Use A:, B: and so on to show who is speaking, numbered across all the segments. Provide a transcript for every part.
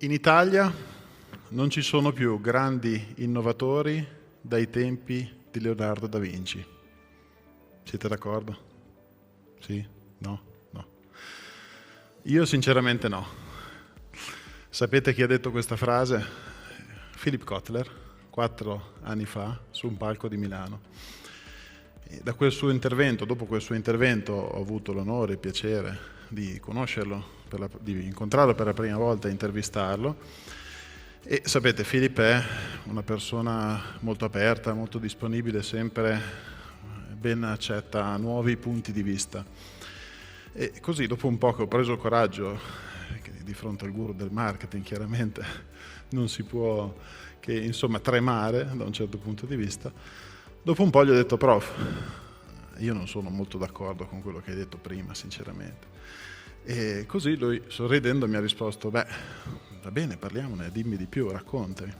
A: In Italia non ci sono più grandi innovatori dai tempi di Leonardo da Vinci. Siete d'accordo? Sì? No? No. Io sinceramente no. Sapete chi ha detto questa frase? Philip Kotler, 4 anni fa, su un palco di Milano. E da quel suo intervento, dopo quel suo intervento, ho avuto l'onore e il piacere di conoscerlo, di incontrarlo per la prima volta e intervistarlo. E sapete, Philip è una persona molto aperta, molto disponibile, sempre ben accetta nuovi punti di vista. E così, dopo un po' che ho preso il coraggio, che di fronte al guru del marketing chiaramente non si può che insomma tremare da un certo punto di vista, dopo un po' gli ho detto: prof, io non sono molto d'accordo con quello che hai detto prima, sinceramente. E così lui, sorridendo, mi ha risposto: beh, va bene, parliamone, dimmi di più, raccontami.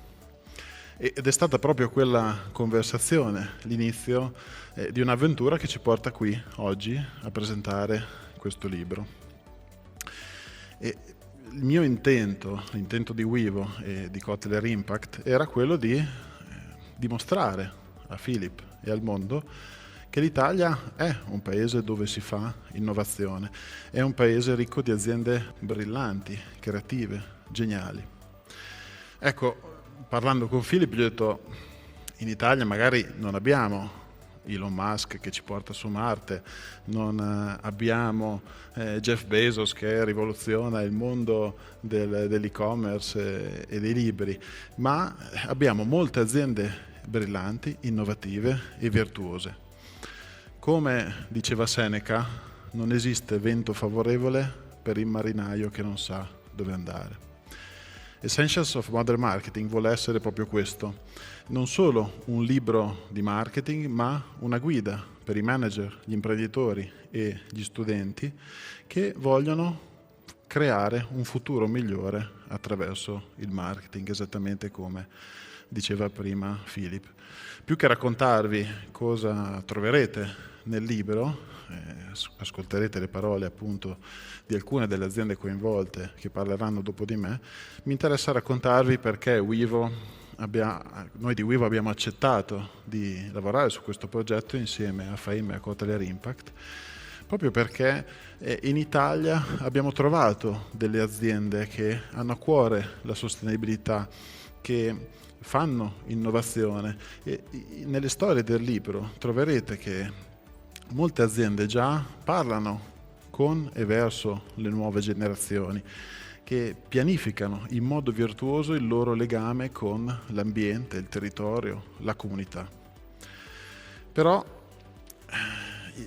A: Ed è stata proprio quella conversazione l'inizio di un'avventura che ci porta qui oggi a presentare questo libro. E il mio intento, l'intento di Wivo e di Kotler Impact, era quello di dimostrare a Philip e al mondo che l'Italia è un paese dove si fa innovazione, è un paese ricco di aziende brillanti, creative, geniali. Ecco, parlando con Philip gli ho detto: in Italia magari non abbiamo Elon Musk che ci porta su Marte, non abbiamo Jeff Bezos che rivoluziona il mondo dell'e-commerce e dei libri, ma abbiamo molte aziende brillanti, innovative e virtuose. Come diceva Seneca, non esiste vento favorevole per il marinaio che non sa dove andare. Essentials of Modern Marketing vuole essere proprio questo, non solo un libro di marketing, ma una guida per i manager, gli imprenditori e gli studenti che vogliono creare un futuro migliore attraverso il marketing, esattamente come diceva prima Philip. Più che raccontarvi cosa troverete nel libro, ascolterete le parole appunto di alcune delle aziende coinvolte che parleranno dopo di me, mi interessa raccontarvi perché noi di Wivo abbiamo accettato di lavorare su questo progetto insieme a Fame e a Kotler Impact, proprio perché in Italia abbiamo trovato delle aziende che hanno a cuore la sostenibilità, che fanno innovazione, e nelle storie del libro troverete che molte aziende già parlano con e verso le nuove generazioni, che pianificano in modo virtuoso il loro legame con l'ambiente, il territorio, la comunità. Però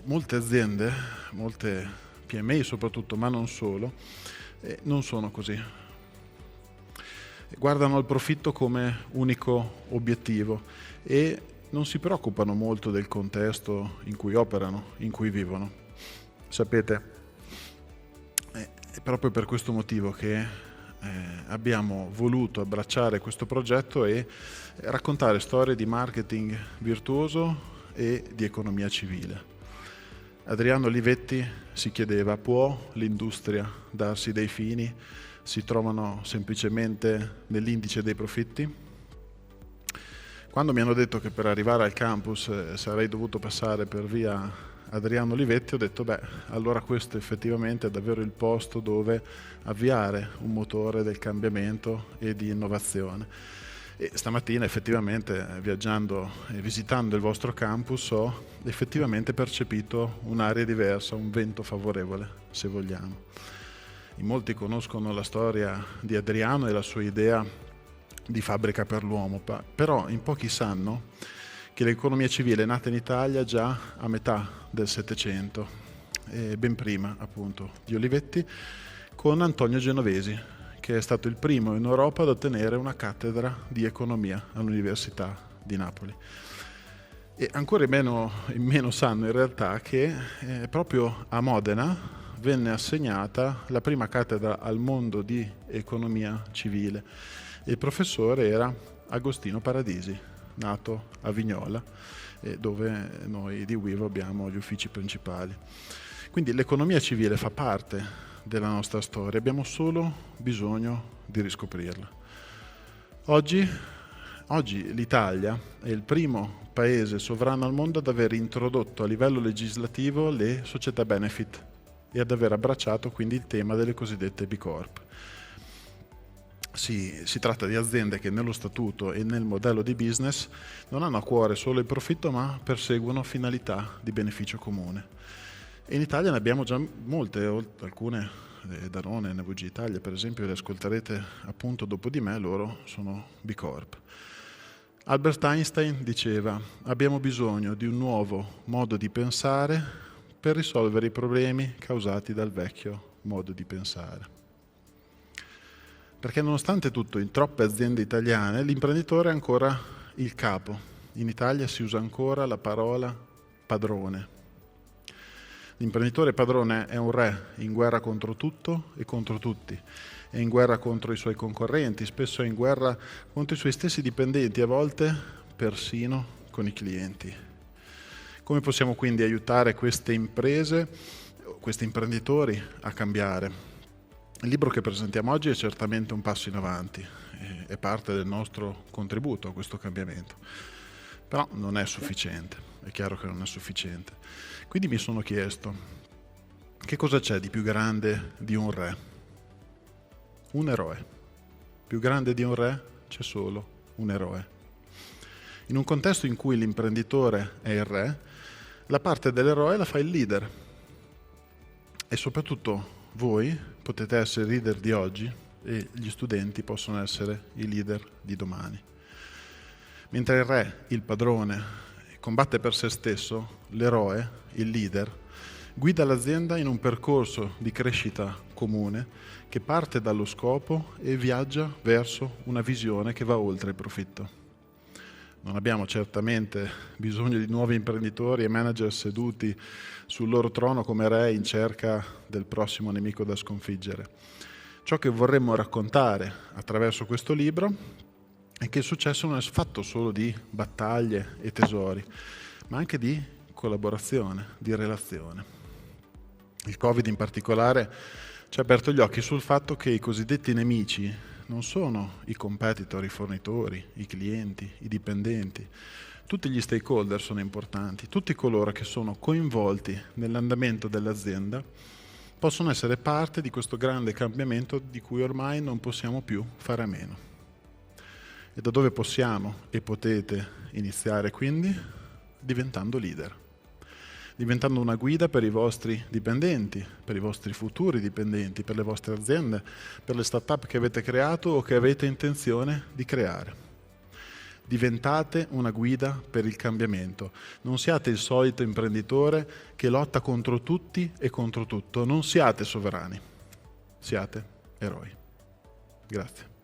A: molte aziende, molte PMI soprattutto, ma non solo, non sono così. Guardano al profitto come unico obiettivo e non si preoccupano molto del contesto in cui operano, in cui vivono. Sapete, è proprio per questo motivo che abbiamo voluto abbracciare questo progetto e raccontare storie di marketing virtuoso e di economia civile. Adriano Olivetti si chiedeva: può l'industria darsi dei fini? Si trovano semplicemente nell'indice dei profitti? Quando mi hanno detto che per arrivare al campus sarei dovuto passare per via Adriano Olivetti, ho detto: beh, allora questo effettivamente è davvero il posto dove avviare un motore del cambiamento e di innovazione. E stamattina effettivamente, viaggiando e visitando il vostro campus, ho effettivamente percepito un'aria diversa, un vento favorevole, se vogliamo. In molti conoscono la storia di Adriano e la sua idea di fabbrica per l'uomo, però in pochi sanno che l'economia civile è nata in Italia già a metà del Settecento, ben prima appunto di Olivetti, con Antonio Genovesi, che è stato il primo in Europa ad ottenere una cattedra di economia all'Università di Napoli. E ancora in meno sanno in realtà che proprio a Modena venne assegnata la prima cattedra al mondo di economia civile. Il professore era Agostino Paradisi, nato a Vignola, dove noi di Wivo abbiamo gli uffici principali. Quindi l'economia civile fa parte della nostra storia, abbiamo solo bisogno di riscoprirla. Oggi l'Italia è il primo paese sovrano al mondo ad aver introdotto a livello legislativo le società benefit e ad aver abbracciato quindi il tema delle cosiddette B Corp. Si tratta di aziende che nello statuto e nel modello di business non hanno a cuore solo il profitto, ma perseguono finalità di beneficio comune. E in Italia ne abbiamo già molte, alcune, Danone, NVG Italia per esempio, le ascolterete appunto dopo di me, loro sono B Corp. Albert Einstein diceva: abbiamo bisogno di un nuovo modo di pensare per risolvere i problemi causati dal vecchio modo di pensare. Perché nonostante tutto, in troppe aziende italiane l'imprenditore è ancora il capo. In Italia si usa ancora la parola padrone. L'imprenditore padrone è un re in guerra contro tutto e contro tutti. È in guerra contro i suoi concorrenti, spesso è in guerra contro i suoi stessi dipendenti, a volte persino con i clienti. Come possiamo quindi aiutare queste imprese, questi imprenditori a cambiare? Il libro che presentiamo oggi è certamente un passo in avanti, è parte del nostro contributo a questo cambiamento, però non è sufficiente, è chiaro che non è sufficiente. Quindi mi sono chiesto, che cosa c'è di più grande di un re? Un eroe. Più grande di un re c'è solo un eroe. In un contesto in cui l'imprenditore è il re, la parte dell'eroe la fa il leader. E soprattutto voi potete essere i leader di oggi e gli studenti possono essere i leader di domani. Mentre il re, il padrone, combatte per se stesso, l'eroe, il leader, guida l'azienda in un percorso di crescita comune che parte dallo scopo e viaggia verso una visione che va oltre il profitto. Non abbiamo certamente bisogno di nuovi imprenditori e manager seduti sul loro trono come re in cerca del prossimo nemico da sconfiggere. Ciò che vorremmo raccontare attraverso questo libro è che il successo non è fatto solo di battaglie e tesori, ma anche di collaborazione, di relazione. Il Covid in particolare ci ha aperto gli occhi sul fatto che i cosiddetti nemici non sono i competitor, i fornitori, i clienti, i dipendenti. Tutti gli stakeholder sono importanti, tutti coloro che sono coinvolti nell'andamento dell'azienda possono essere parte di questo grande cambiamento di cui ormai non possiamo più fare a meno. E da dove possiamo e potete iniziare quindi? Diventando leader. Diventando una guida per i vostri dipendenti, per i vostri futuri dipendenti, per le vostre aziende, per le start-up che avete creato o che avete intenzione di creare. Diventate una guida per il cambiamento. Non siate il solito imprenditore che lotta contro tutti e contro tutto. Non siate sovrani, siate eroi. Grazie.